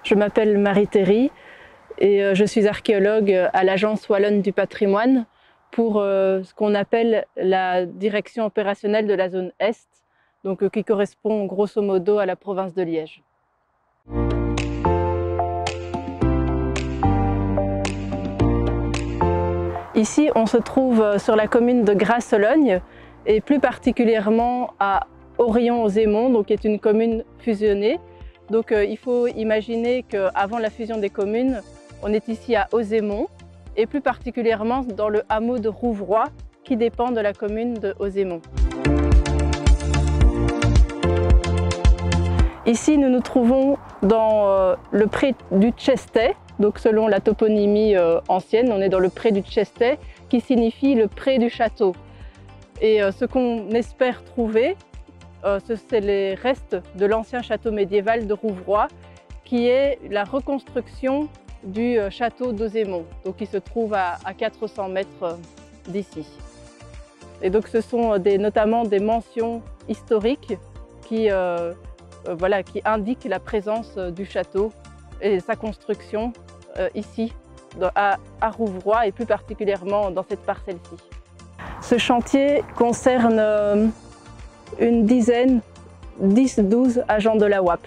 Je m'appelle Marie-Théry et je suis archéologue à l'Agence wallonne du patrimoine pour ce qu'on appelle la direction opérationnelle de la zone Est, donc qui correspond grosso modo à la province de Liège. Ici, on se trouve sur la commune de Grasse-Logne et plus particulièrement à Orion-aux-Aymons, donc qui est une commune fusionnée. Donc il faut imaginer qu'avant la fusion des communes, on est ici à Aux-Aymons et plus particulièrement dans le hameau de Rouvroy qui dépend de la commune de Aux-Aymons. Ici, nous nous trouvons dans le pré du Chestet. Donc selon la toponymie ancienne, on est dans le pré du Chestet qui signifie le pré du château. Et ce qu'on espère trouver, c'est les restes de l'ancien château médiéval de Rouvroy, qui est la reconstruction du château d'Aux-Aymons, donc qui se trouve à 400 mètres d'ici. Et donc ce sont notamment des mentions historiques qui indiquent la présence du château et sa construction ici à Rouvroy et plus particulièrement dans cette parcelle-ci. Ce chantier concerne une dizaine, 10-12 agents de la WAP.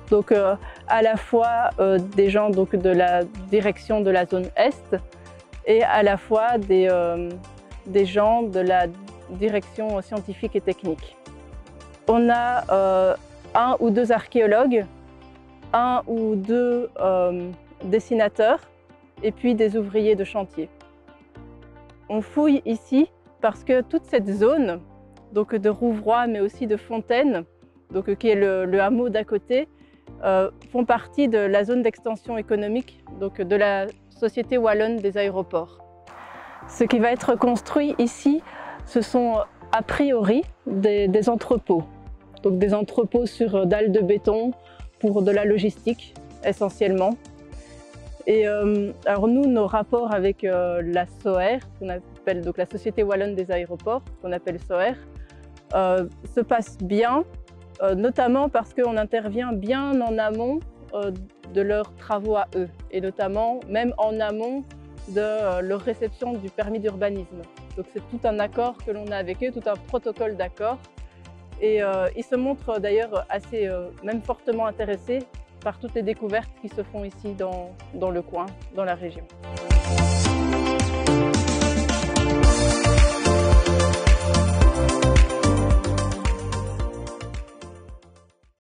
Donc à la fois des gens de la direction de la zone Est et à la fois des gens de la direction scientifique et technique. On a un ou deux archéologues, un ou deux dessinateurs et puis des ouvriers de chantier. On fouille ici parce que toute cette zone donc de Rouvroy mais aussi de Fontaine, donc qui est le hameau d'à côté, font partie de la zone d'extension économique donc de la Société wallonne des aéroports. Ce qui va être construit ici, ce sont a priori des entrepôts. Donc des entrepôts sur dalles de béton pour de la logistique essentiellement. Et alors nous, nos rapports avec la SOAER, qu'on appelle donc la Société wallonne des aéroports, qu'on appelle SOAER, se passent bien, notamment parce qu'on intervient bien en amont de leurs travaux à eux, et notamment même en amont de leur réception du permis d'urbanisme. Donc c'est tout un accord que l'on a avec eux, tout un protocole d'accord. Et ils se montrent d'ailleurs assez, même fortement intéressés par toutes les découvertes qui se font ici dans le coin, dans la région.